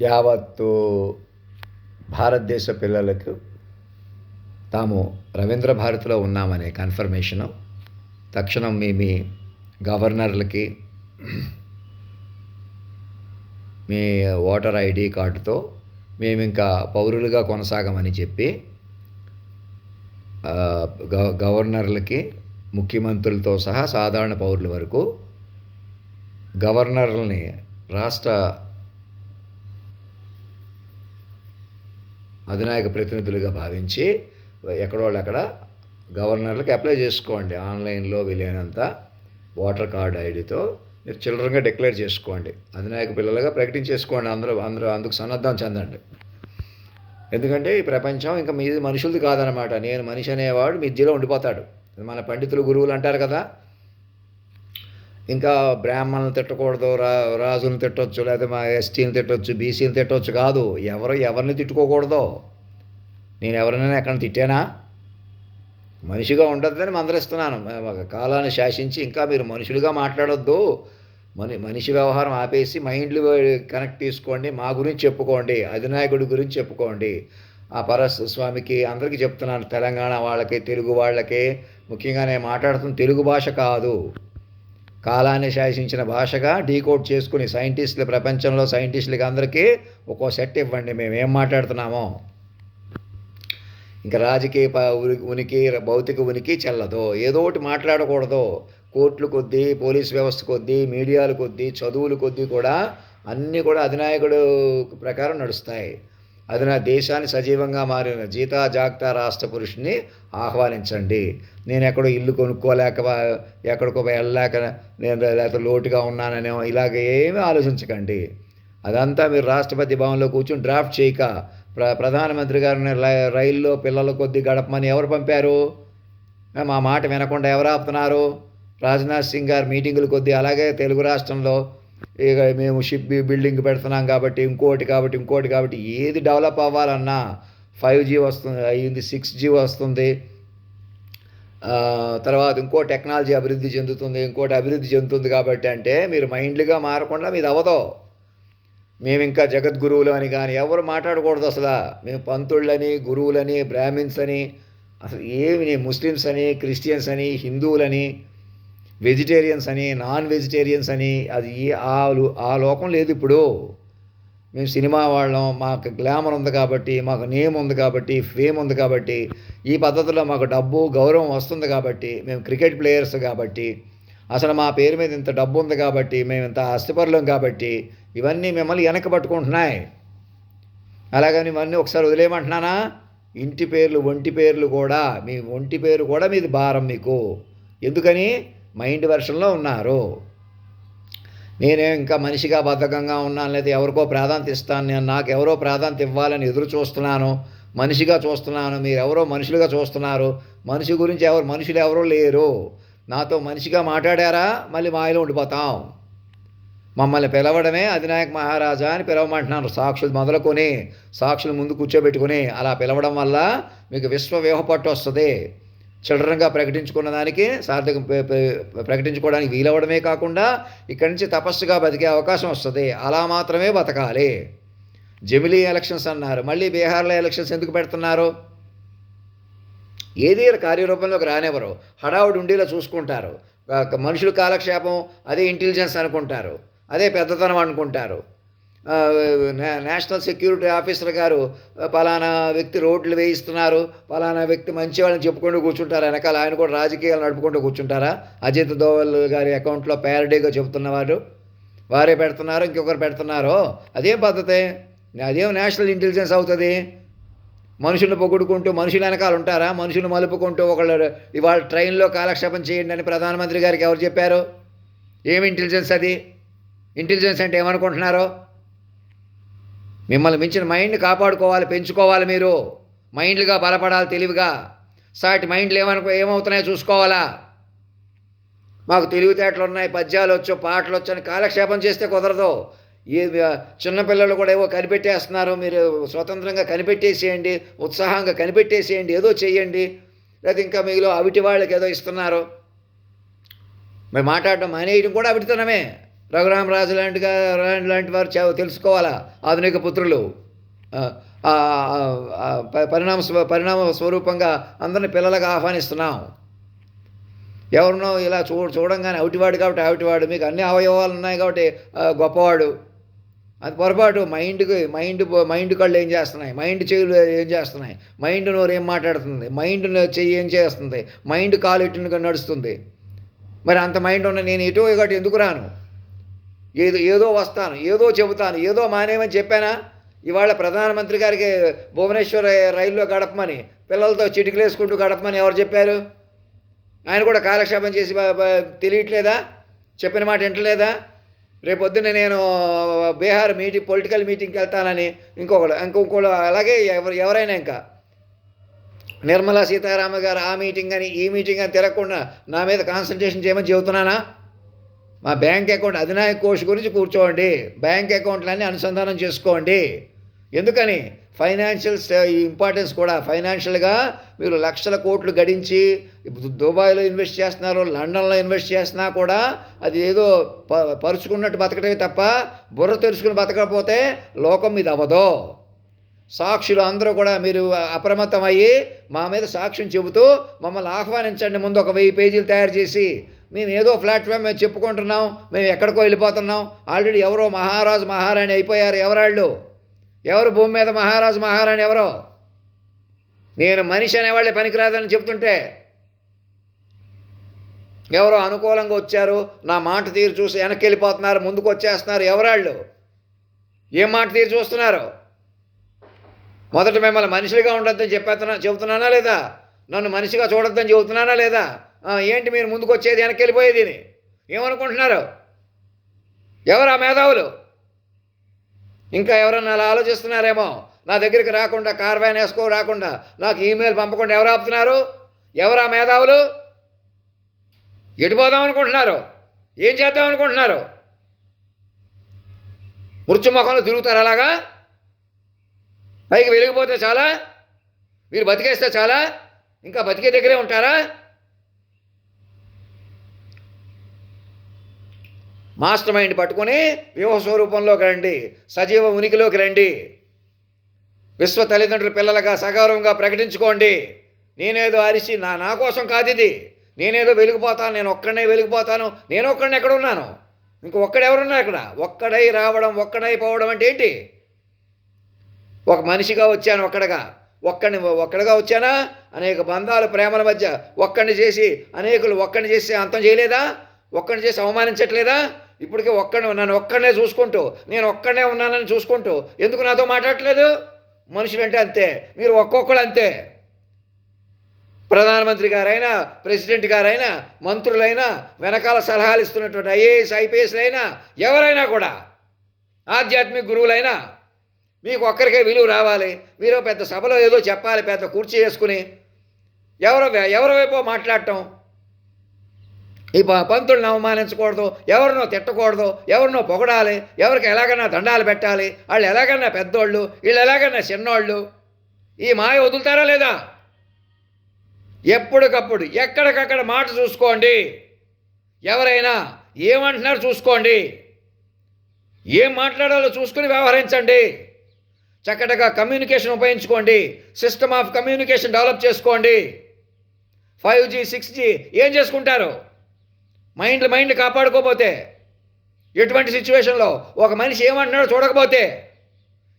యావత్తు భారతదేశ పిల్లలకు తాము రవీంద్ర భారతిలో ఉన్నామనే కన్ఫర్మేషను తక్షణం మీ గవర్నర్లకి మీ ఓటర్ ఐడి కార్డుతో మేము ఇంకా పౌరులుగా కొనసాగమని చెప్పి గవర్నర్లకి, ముఖ్యమంత్రులతో సహా సాధారణ పౌరుల వరకు గవర్నర్లని రాష్ట్ర అధినాయక ప్రతినిధులుగా భావించి ఎక్కడోళ్ళు అక్కడ గవర్నర్లకు అప్లై చేసుకోండి. ఆన్లైన్లో వీలైనంత ఓటర్ కార్డు ఐడితో మీరు చిల్డ్రన్గా డిక్లేర్ చేసుకోండి. అధినాయక పిల్లలుగా ప్రకటించేసుకోండి. అందరూ అందుకు సన్నద్ధం చెందండి. ఎందుకంటే ఈ ప్రపంచం ఇంకా మీది మనుషులది కాదనమాట. నేను మనిషి అనేవాడు మధ్యలో ఉండిపోతాడు. మన పండితులు, గురువులు అంటారు కదా, ఇంకా బ్రాహ్మణులు తిట్టకూడదు, రాజులను తిట్టవచ్చు, లేదా మా ఎస్టీని తిట్టవచ్చు, బీసీని తిట్టవచ్చు కాదు. ఎవరిని తిట్టుకోకూడదు. నేను ఎవరినైనా ఎక్కడ తిట్టానా? మనిషిగా ఉండొద్దని మందలిస్తున్నాను. కాలాన్ని శాసించి ఇంకా మీరు మనుషులుగా మాట్లాడొద్దు. మనిషి వ్యవహారం ఆపేసి మైండ్లు కనెక్ట్ తీసుకోండి. మా గురించి చెప్పుకోండి, అధినాయకుడి గురించి చెప్పుకోండి. ఆ స్వామికి అందరికీ చెప్తున్నాను, తెలంగాణ వాళ్ళకి, తెలుగు వాళ్ళకి ముఖ్యంగా నేను మాట్లాడుతున్న తెలుగు భాష కాదు, కాలాన్ని శాసించిన భాషగా డీకోడ్ చేసుకుని సైంటిస్టులు, ప్రపంచంలో సైంటిస్టులకి అందరికీ ఒక్కో సెట్ ఇవ్వండి మేము ఏం మాట్లాడుతున్నామో. ఇంకా రాజకీయ ఉనికి, భౌతిక ఉనికి చెల్లదు. ఏదో ఒకటి మాట్లాడకూడదు. కోర్టుల కొద్దీ, పోలీస్ వ్యవస్థ కొద్దీ, మీడియాల కొద్దీ, చదువుల కొద్దీ కూడా అన్నీ కూడా అధినాయకుడు ప్రకారం నడుస్తాయి. దేశాన్ని సజీవంగా మారిన జీతా జాగ్తా రాష్ట్ర పురుషుని ఆహ్వానించండి. నేను ఎక్కడో ఇల్లు కొనుక్కోలేక, ఎక్కడికో వెళ్ళలేక, నేను లేకపోతే లోటుగా ఉన్నాననే ఇలాగ ఏమీ ఆలోచించకండి. అదంతా మీరు రాష్ట్రపతి భవన్లో కూర్చొని డ్రాఫ్ట్ చేయక, ప్రధానమంత్రి గారిని రైల్లో పిల్లల కొద్దీ గడపమని ఎవరు పంపారు? మా మాట వినకుండా ఎవరు ఆపుతున్నారు? రాజ్నాథ్ సింగ్ గారు మీటింగుల కొద్దీ. అలాగే తెలుగు రాష్ట్రంలో ఇక మేము షిప్ బిల్డింగ్ పెడుతున్నాం కాబట్టి, ఇంకోటి కాబట్టి ఏది డెవలప్ అవ్వాలన్నా 5G వస్తుంది, అయ్యింది 6G వస్తుంది, తర్వాత ఇంకో టెక్నాలజీ అభివృద్ధి చెందుతుంది కాబట్టి అంటే మీరు మైండ్లుగా మారకుండా మీది అవ్వదు. మేము ఇంకా జగద్గురువులు అని కానీ ఎవరు మాట్లాడకూడదు అసలు. మేము పంతుళ్ళని, గురువులని, బ్రాహ్మిన్స్ అని, అసలు ఏమి ముస్లిమ్స్ అని, క్రిస్టియన్స్ అని, హిందువులని, వెజిటేరియన్స్ అని, నాన్ వెజిటేరియన్స్ అని, అది ఆ లోకం లేదు ఇప్పుడు. మేము సినిమా వాళ్ళం, మాకు గ్లామర్ ఉంది కాబట్టి, మాకు నేమ్ ఉంది కాబట్టి, ఫేమ్ ఉంది కాబట్టి, ఈ పద్ధతిలో మాకు డబ్బు, గౌరవం వస్తుంది కాబట్టి, మేము క్రికెట్ ప్లేయర్స్ కాబట్టి, అసలు మా పేరు మీద ఇంత డబ్బు ఉంది కాబట్టి, మేము ఇంత ఆస్తిపరులం కాబట్టి ఇవన్నీ మిమ్మల్ని వెనక పట్టుకుంటున్నాయి. అలాగని ఇవన్నీ ఒకసారి వదిలేయమంటున్నానా? ఇంటి పేర్లు, ఒంటి పేర్లు కూడా, మీ ఒంటి పేరు కూడా మీది భారం మీకు. ఎందుకని? మైండ్ వెర్షన్లో ఉన్నారు. నేనే ఇంకా మనిషిగా బద్ధకంగా ఉన్నాను, లేదా ఎవరికో ప్రాధాన్యత ఇస్తాను, నేను నాకు ఎవరో ప్రాధాన్యత ఇవ్వాలని ఎదురు చూస్తున్నాను, మనిషిగా చూస్తున్నాను, మీరు ఎవరో మనుషులుగా చూస్తున్నారు. మనిషి గురించి మనుషులు ఎవరో లేరు. నాతో మనిషిగా మాట్లాడారా మళ్ళీ మాయలో ఉండిపోతాం. మమ్మల్ని పిలవడమే అధినాయక మహారాజా అని పిలవమంటున్నాను. సాక్షులు మొదలుకొని, సాక్షులు ముందు కూర్చోబెట్టుకుని అలా పిలవడం వల్ల మీకు విశ్వవ్యూహ పట్టు వస్తుంది. చిల్డ్రన్గా ప్రకటించుకున్న దానికి ప్రకటించుకోవడానికి వీలవడమే కాకుండా ఇక్కడి నుంచి తపస్సుగా బతికే అవకాశం వస్తుంది. అలా మాత్రమే బతకాలి. జమిలీ ఎలక్షన్స్ అన్నారు, మళ్ళీ బీహార్లో ఎలక్షన్స్ ఎందుకు పెడుతున్నారు? ఏది కార్యరూపంలోకి రానివ్వరు. హడావుడి ఉండేలా చూసుకుంటారు. మనుషుల కాలక్షేపం అదే ఇంటెలిజెన్స్ అనుకుంటారు, అదే పెద్దతనం అనుకుంటారు. నేషనల్ సెక్యూరిటీ ఆఫీసర్ గారు పలానా వ్యక్తి రోడ్లు వేయిస్తున్నారు, పలానా వ్యక్తి మంచివాళ్ళని చెప్పుకుంటూ కూర్చుంటారు. వెనకాల ఆయన కూడా రాజకీయాలు నడుపుకుంటూ కూర్చుంటారా? అజిత్ దోవల్ గారి అకౌంట్లో ప్యారడీగా చెబుతున్నవారు వారే పెడుతున్నారు, ఇంకొకరు పెడుతున్నారు. అదేం పద్ధతి? అదేం నేషనల్ ఇంటెలిజెన్స్ అవుతుంది? మనుషులను పొగుడుకుంటూ మనుషులు వెనకాల ఉంటారా? మనుషులు మలుపుకుంటూ ఒకళ్ళు ఇవాళ ట్రైన్లో కాలక్షేపం చేయండి అని ప్రధానమంత్రి గారికి ఎవరు చెప్పారు? ఏమి ఇంటెలిజెన్స్ అది? ఇంటెలిజెన్స్ అంటే ఏమనుకుంటున్నారు? మిమ్మల్ని మించిన మైండ్ కాపాడుకోవాలి, పెంచుకోవాలి. మీరు మైండ్లుగా బలపడాలి, తెలివిగా. సాటి మైండ్లు ఏమవుతున్నాయో చూసుకోవాలా. మాకు తెలివితేటలు ఉన్నాయి, పద్యాలు వచ్చు, పాటలు వచ్చు అని కాలక్షేపం చేస్తే కుదరదు. చిన్నపిల్లలు కూడా ఏవో కనిపెట్టేస్తున్నారు. మీరు స్వతంత్రంగా కనిపెట్టేసేయండి, ఉత్సాహంగా కనిపెట్టేసేయండి, ఏదో చెయ్యండి. లేదా ఇంకా మీలో అవిటి వాళ్ళకి ఏదో ఇస్తున్నారు. మరి మాట్లాడడం మానేయడం కూడా అవిటితనమే. రఘురామరాజు లాంటి వారు తెలుసుకోవాలా ఆధునిక పుత్రులు. పరిణామ స్వరూపంగా అందరిని పిల్లలుగా ఆహ్వానిస్తున్నాం. ఎవరినో ఇలా చూడంగానే అవిటివాడు కాబట్టి అవిటివాడు, మీకు అన్ని అవయవాలు ఉన్నాయి కాబట్టి గొప్పవాడు, అది పొరపాటు. మైండ్ కళ్ళు ఏం చేస్తున్నాయి, మైండ్ చెవులు ఏం చేస్తున్నాయి, మైండ్ నోరు ఏం మాట్లాడుతుంది, మైండ్ చెయ్యి ఏం చేస్తుంది, మైండ్ కాలు ఎటు నడుస్తుంది. మరి అంత మైండ్ ఉన్న నేను ఎటో ఒకటి ఎందుకు రాను? ఏదో వస్తాను, ఏదో చెబుతాను, ఏదో మానేమని చెప్పానా? ఇవాళ ప్రధానమంత్రి గారికి భువనేశ్వర్ రైల్లో గడపమని, పిల్లలతో చిటికలు వేసుకుంటూ గడపమని ఎవరు చెప్పారు? ఆయన కూడా కాలక్షేపం చేసి తెలియట్లేదా? చెప్పిన మాట వింటలేదా? రేపొద్దున నేను బీహార్ పొలిటికల్ మీటింగ్కి వెళ్తానని ఇంకొకళ్ళు అలాగే ఎవరైనా ఇంకా నిర్మలా సీతారామన్ గారు ఆ మీటింగ్ అని ఈ మీటింగ్ అని తిరగకుండా నా మీద కాన్సన్ట్రేషన్ చేయమని చెబుతున్నానా? మా బ్యాంక్ అకౌంట్ అధినాయక కోష్ గురించి కూర్చోండి, బ్యాంక్ అకౌంట్లన్నీ అనుసంధానం చేసుకోండి. ఎందుకని? ఫైనాన్షియల్ ఇంపార్టెన్స్ కూడా. ఫైనాన్షియల్గా మీరు లక్షల కోట్లు గడించి దుబాయ్లో ఇన్వెస్ట్ చేస్తున్నారు, లండన్లో ఇన్వెస్ట్ చేస్తున్నా కూడా అది ఏదో పరుచుకున్నట్టు బతకటమే తప్ప బుర్ర తెరుచుకుని బతకపోతే లోకం మీద అవ్వదు. సాక్షులు అందరూ కూడా మీరు అప్రమత్తం అయ్యి మా మీద సాక్ష్యం చెబుతూ మమ్మల్ని ఆహ్వానించండి. ముందు ఒక 1000 పేజీలు తయారు చేసి, మేము ఏదో ప్లాట్ఫామ్ మేము చెప్పుకుంటున్నాం, మేము ఎక్కడికో వెళ్ళిపోతున్నాం. ఆల్రెడీ ఎవరో మహారాజు మహారాణి అయిపోయారు. ఎవరాళ్ళు? ఎవరు భూమి మీద మహారాజు మహారాణి? ఎవరో? నేను మనిషి అనేవాళ్ళే పనికిరాదని చెప్తుంటే ఎవరో అనుకూలంగా వచ్చారు, నా మాట తీరు చూసి వెనక్కి వెళ్ళిపోతున్నారు, ముందుకు వచ్చేస్తున్నారు. ఎవరాళ్ళు? ఏం మాట తీరు చూస్తున్నారు? మొదట మిమ్మల్ని మనిషిగా ఉండొద్దని చెబుతున్నానా లేదా? నన్ను మనిషిగా చూడొద్దని చెబుతున్నానా లేదా? ఏంటి మీరు ముందుకు వచ్చేది వెనక్కి వెళ్ళిపోయేది? ఏమనుకుంటున్నారు? ఎవరు ఆ మేధావులు? ఇంకా ఎవరన్నా అలా ఆలోచిస్తున్నారేమో. నా దగ్గరికి రాకుండా, కార్వాన్ వేసుకో రాకుండా, నాకు ఈమెయిల్ పంపకుండా ఎవరు ఆపుతున్నారు? ఎవరు ఆ మేధావులు? ఎటుపోదాం అనుకుంటున్నారు? ఏం చేద్దాం అనుకుంటున్నారు? మృత్యుముఖంలో తిరుగుతారు అలాగా? పైకి వెలిగిపోతే చాలా? మీరు బతికేస్తే చాలా? ఇంకా బతికే దగ్గరే ఉంటారా? మాస్టర్ మైండ్ పట్టుకొని వ్యూహ స్వరూపంలోకి రండి, సజీవ ఉనికిలోకి రండి. విశ్వ తల్లిదండ్రుల పిల్లలుగా సగౌరవంగా ప్రకటించుకోండి. నేనేదో అరిసి నా కోసం కాదు ఇది, నేనేదో వెలిగిపోతాను, నేను ఒక్కడనే వెలిగిపోతాను, నేను ఒక్కడిని ఎక్కడ ఉన్నాను, ఒక్కడెవరున్నారు ఇక్కడ? ఒక్కడై రావడం, ఒక్కడై పోవడం అంటే ఏంటి? ఒక మనిషిగా వచ్చాను, ఒక్కడిగా వచ్చానా? అనేక బంధాలు ప్రేమల మధ్య ఒక్కడిని చేసి అనేకులు ఒక్కడిని చేసి అంతం చేయలేదా? ఒక్కడిని చేసి అవమానించట్లేదా? ఇప్పటికే నన్ను ఒక్కడనే చూసుకుంటూ, నేను ఒక్కడనే ఉన్నానని చూసుకుంటూ ఎందుకు నాతో మాట్లాడట్లేదు? మనుషులంటే అంతే, మీరు ఒక్కొక్కరు అంతే. ప్రధానమంత్రి గారైనా, ప్రెసిడెంట్ గారైనా, మంత్రులైనా, వెనకాల సలహాలు ఇస్తున్నటువంటి ఐఏఎస్ ఐపీఎస్లైనా, ఎవరైనా కూడా, ఆధ్యాత్మిక గురువులైనా, మీకు ఒక్కరికే విలువ రావాలి. మీరు పెద్ద సభలో ఏదో చెప్పాలి, పెద్ద కుర్చీ వేసుకుని ఎవరి వైపో మాట్లాడటం. ఈ పంతులను అవమానించకూడదు, ఎవరినో తిట్టకూడదు, ఎవరినో పొగడాలి, ఎవరికి ఎలాగన్నా దండాలు పెట్టాలి, వాళ్ళు ఎలాగన్నా పెద్దోళ్ళు, వీళ్ళు ఎలాగన్నా చిన్నోళ్ళు. ఈ మాయ వదులుతారా లేదా? ఎప్పటికప్పుడు ఎక్కడికక్కడ మాట చూసుకోండి. ఎవరైనా ఏమంటున్నారో చూసుకోండి, ఏం మాట్లాడాలో చూసుకుని వ్యవహరించండి. చక్కటగా కమ్యూనికేషన్ ఉపయోగించుకోండి, సిస్టమ్ ఆఫ్ కమ్యూనికేషన్ డెవలప్ చేసుకోండి. 5G 6G ఏం చేసుకుంటారు? మైండ్ కాపాడుకోపోతే, ఎటువంటి సిచ్యువేషన్లో ఒక మనిషి ఏమంటున్నాడో చూడకపోతే,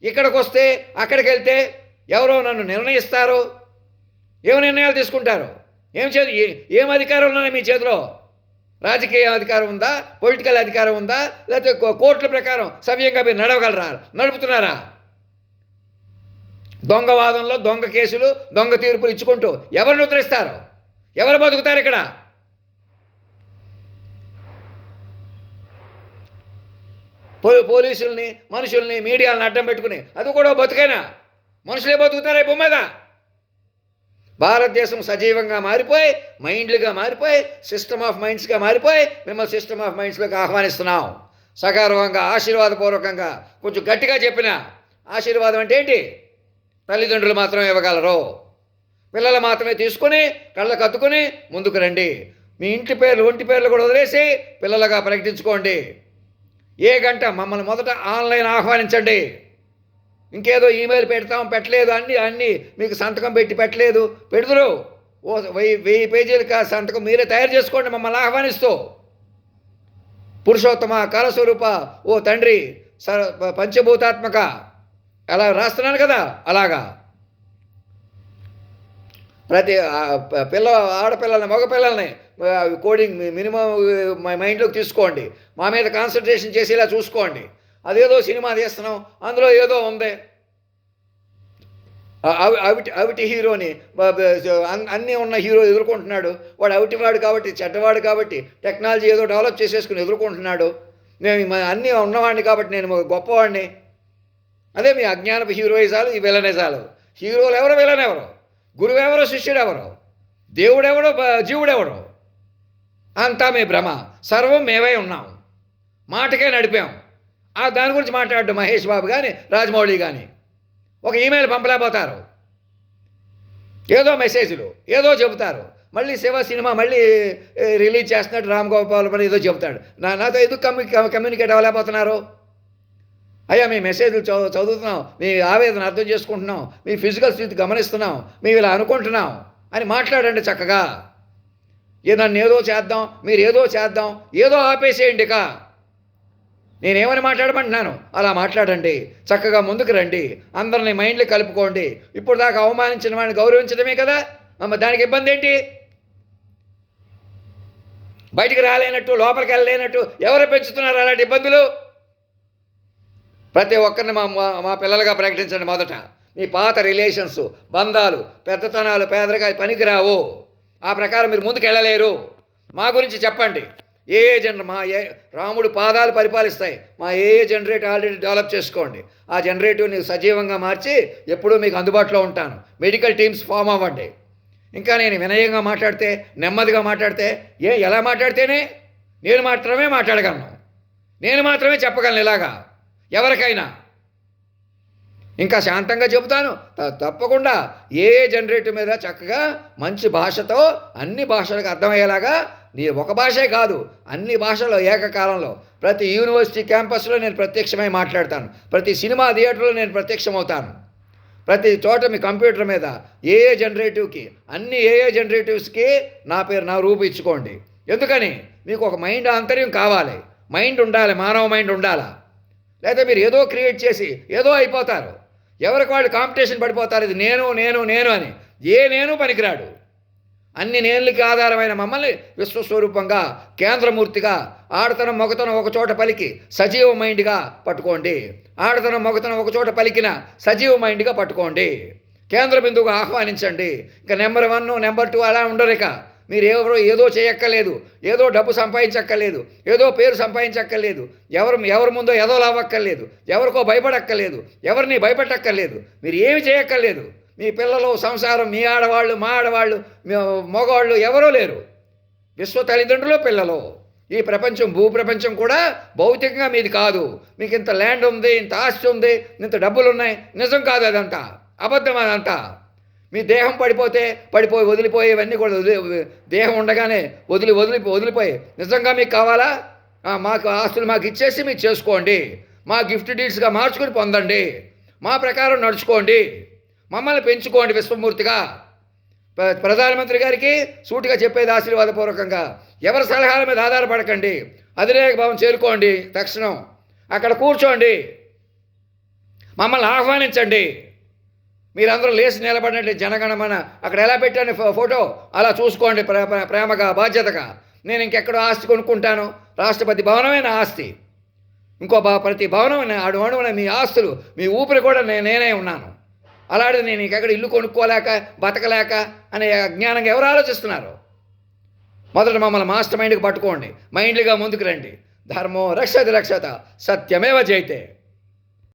ఇక్కడికి వస్తే అక్కడికి వెళ్తే ఎవరో నన్ను నిర్ణయిస్తారు, ఏం నిర్ణయాలు తీసుకుంటారు? ఏం అధికారం ఉన్నాయి మీ చేతిలో? రాజకీయ అధికారం ఉందా? పొలిటికల్ అధికారం ఉందా? లేకపోతే కోర్టుల ప్రకారం సవ్యంగా మీరు నడవగలరా? నడుపుతున్నారా? దొంగ వాదనలో, దొంగ కేసులు, దొంగ తీర్పులు ఇచ్చుకుంటూ ఎవరిని ఉద్ధరిస్తారు? ఎవరు బతుకుతారు ఇక్కడ? పోలీసుల్ని, మనుషుల్ని, మీడియాలను అడ్డం పెట్టుకుని అది కూడా బతుకైనా మనుషులే బతుకుతారా భూమి మీద? భారతదేశం సజీవంగా మారిపోయి, మైండ్లుగా మారిపోయి, సిస్టమ్ ఆఫ్ మైండ్స్గా మారిపోయి మిమ్మల్ని సిస్టమ్ ఆఫ్ మైండ్స్లోకి ఆహ్వానిస్తున్నాం. సగౌరవంగా, ఆశీర్వాదపూర్వకంగా, కొంచెం గట్టిగా చెప్పిన ఆశీర్వాదం అంటే ఏంటి? తల్లిదండ్రులు మాత్రమే ఇవ్వగలరు. పిల్లలు మాత్రమే తీసుకుని కళ్ళకు అత్తుకుని ముందుకు రండి. మీ ఒంటి పేర్లు కూడా వదిలేసి పిల్లలుగా ప్రకటించుకోండి. ఏ గంట మమ్మల్ని మొదట ఆన్లైన్ ఆహ్వానించండి. ఇంకేదో ఈమెయిల్ పెడతాం పెట్టలేదు, అన్నీ మీకు సంతకం పెట్టలేదు, పెడుదురు. ఓ 1000 పేజీలు సంతకం మీరే తయారు చేసుకోండి మమ్మల్ని ఆహ్వానిస్తూ. పురుషోత్తమ కాలస్వరూప ఓ తండ్రి పంచభూతాత్మక అలా రాస్తున్నాను కదా, అలాగా ప్రతి ఆడపిల్లల్ని మగపిల్లల్ని కోడింగ్ మినిమం మైండ్లోకి తీసుకోండి. మా మీద కాన్సన్ట్రేషన్ చేసేలా చూసుకోండి. అదేదో సినిమా తీస్తున్నాం, అందులో ఏదో ఉంది, అవిటి హీరోని అన్నీ ఉన్న హీరో ఎదుర్కొంటున్నాడు. వాడు అవిటివాడు కాబట్టి, చెడ్డవాడు కాబట్టి టెక్నాలజీ ఏదో డెవలప్ చేసేసుకుని ఎదుర్కొంటున్నాడు. నేను అన్నీ ఉన్నవాడిని కాబట్టి నేను గొప్పవాడిని. అదే మీ అజ్ఞానపు హీరోయిజాలు, ఈ విలనిజాలు. హీరోలు ఎవరో, విలన్ ఎవరో, గురువు ఎవరో, శిష్యుడు ఎవరో, దేవుడెవడో, జీవుడెవడో, అంతా మీ భ్రమ. సర్వం మేమై ఉన్నాం, మాటకే నడిపాం. దాని గురించి మాట్లాడు మహేష్ బాబు కానీ రాజమౌళి కానీ ఒక ఈమెయిల్ పంపలేకపోతారు. ఏదో మెసేజ్లు ఏదో చెబుతారు. మళ్ళీ శివ సినిమా మళ్ళీ రిలీజ్ చేస్తున్నాడు, రామ్ గోపాల్ మరి ఏదో చెబుతాడు. నాతో ఎందుకు కమ్యూనికేట్ అవ్వలేకపోతున్నారు? అయ్యా మీ మెసేజ్లు చదువుతున్నాం, మీ ఆవేదన అర్థం చేసుకుంటున్నాం, మీ ఫిజికల్ స్థితి గమనిస్తున్నాం, మేము ఇలా అనుకుంటున్నాం అని మాట్లాడండి చక్కగా. నన్ను ఏదో చేద్దాం, మీరు ఏదో చేద్దాం, ఏదో ఆపేసేయండి. నేనేమని మాట్లాడమంటున్నాను అలా మాట్లాడండి. చక్కగా ముందుకు రండి, అందరినీ మైండ్లో కలుపుకోండి. ఇప్పుడు దాకా అవమానించిన వాడిని గౌరవించడమే కదా, దానికి ఇబ్బంది ఏంటి? బయటికి రాలేనట్టు, లోపలికి వెళ్ళలేనట్టు ఎవరు పెంచుతున్నారు అలాంటి ఇబ్బందులు? ప్రతి ఒక్కరిని మా పిల్లలుగా ప్రకటించండి. మొదట మీ పాత రిలేషన్స్, బంధాలు, పెద్దతనాలు, పేదరికాయ పనికిరావు. ఆ ప్రకారం మీరు ముందుకు వెళ్ళలేరు. మా గురించి చెప్పండి. రాముడు పాదాలు పరిపాలిస్తాయి. మా జనరేటర్ ఆల్రెడీ డెవలప్ చేసుకోండి. ఆ జనరేటివ్ని సజీవంగా మార్చి ఎప్పుడూ మీకు అందుబాటులో ఉంటాను. మెడికల్ టీమ్స్ ఫామ్ అవ్వండి. ఇంకా నేను వినయంగా మాట్లాడితే, నెమ్మదిగా మాట్లాడితే, ఎలా మాట్లాడితేనే నేను మాత్రమే మాట్లాడగలను, నేను మాత్రమే చెప్పగలను ఇలాగా ఎవరికైనా. ఇంకా శాంతంగా చెబుతాను. తప్పకుండా జనరేటివ్ మీద చక్కగా మంచి భాషతో అన్ని భాషలకు అర్థమయ్యేలాగా, ఒక భాషే కాదు అన్ని భాషల్లో ఏకకాలంలో ప్రతి యూనివర్సిటీ క్యాంపస్లో నేను ప్రత్యక్షమై మాట్లాడతాను. ప్రతి సినిమా థియేటర్లో నేను ప్రత్యక్షమవుతాను. ప్రతి చోట మీ కంప్యూటర్ మీద జనరేటివ్కి అన్ని జనరేటివ్స్కి నా పేరు, నా రూపు ఇచ్చుకోండి. ఎందుకని మీకు ఒక మైండ్ ఆంతర్యం కావాలి, మైండ్ ఉండాలి, మానవ మైండ్ ఉండాలా. లేదా మీరు ఏదో క్రియేట్ చేసి ఏదో అయిపోతారు. ఎవరికి వాళ్ళు కాంపిటీషన్ పడిపోతారు. ఇది నేను నేను నేను అని. నేను పనికిరాడు. అన్ని నేనులకి ఆధారమైన మమ్మల్ని విశ్వస్వరూపంగా, కేంద్రమూర్తిగా, ఆడతనం మొగతనం ఒక చోట పలికి సజీవ మైండ్గా పట్టుకోండి. ఆడతనం మొగతనం ఒక చోట పలికిన సజీవ మైండ్గా పట్టుకోండి. కేంద్ర బిందువుగా ఆహ్వానించండి. ఇంకా నెంబర్ 1, నెంబర్ 2 అలా ఉండరు. ఇక మీరు ఏదో చేయక్కర్లేదు, ఏదో డబ్బు సంపాదించక్కర్లేదు, ఏదో పేరు సంపాదించక్కర్లేదు, ఎవరి ముందో ఏదో లావక్కర్లేదు, ఎవరికో భయపడక్కర్లేదు, ఎవరిని భయపెట్టక్కర్లేదు, మీరు ఏమి చేయక్కర్లేదు. మీ పిల్లలు, సంసారం, మీ ఆడవాళ్ళు, మా ఆడవాళ్ళు, మగవాళ్ళు ఎవరూ లేరు. విశ్వ తల్లిదండ్రులు పిల్లలు. ఈ ప్రపంచం, భూప్రపంచం కూడా భౌతికంగా మీది కాదు. మీకు ఇంత ల్యాండ్ ఉంది, ఇంత ఆస్తి ఉంది, ఇంత డబ్బులు ఉన్నాయి, నిజం కాదు అదంతా, అబద్ధం అదంతా. మీ దేహం పడిపోయి వదిలిపోయేవన్నీ కూడా దేహం ఉండగానే వదిలిపోయి నిజంగా మీకు కావాలా? మాకు ఆస్తులు మాకు ఇచ్చేసి మీరు చేసుకోండి, మా గిఫ్ట్ డీడ్స్గా మార్చుకుని పొందండి, మా ప్రకారం నడుచుకోండి, మమ్మల్ని పెంచుకోండి విశ్వమూర్తిగా. ప్రధానమంత్రి గారికి సూటిగా చెప్పేది ఆశీర్వాదపూర్వకంగా, ఎవరి సలహాల మీద ఆధారపడకండి. అధిరేక భావం చేరుకోండి. తక్షణం అక్కడ కూర్చోండి, మమ్మల్ని ఆహ్వానించండి. మీరందరూ లేచి నిలబడినట్టు జనగణమన అక్కడ ఎలా పెట్టాను ఫోటో అలా చూసుకోండి. ప్రేమగా, బాధ్యతగా. నేను ఇంకెక్కడో ఆస్తి కొనుక్కుంటాను, రాష్ట్రపతి భవనమే నా ఆస్తి, ఇంకో ప్రతి భవనం అడుగున మీ ఆస్తులు, మీ ఊపిరి కూడా నేనే ఉన్నాను. అలాంటిది నేను ఇంకెక్కడ ఇల్లు కొనుక్కోలేక, బతకలేక అనే అజ్ఞానంగా ఎవరు ఆలోచిస్తున్నారు? మొదట మమ్మల్ని మాస్టర్ మైండ్కి పట్టుకోండి, మైండ్గా ముందుకు రండి. ధర్మో రక్షతి రక్షత, సత్యమేవ జయతే.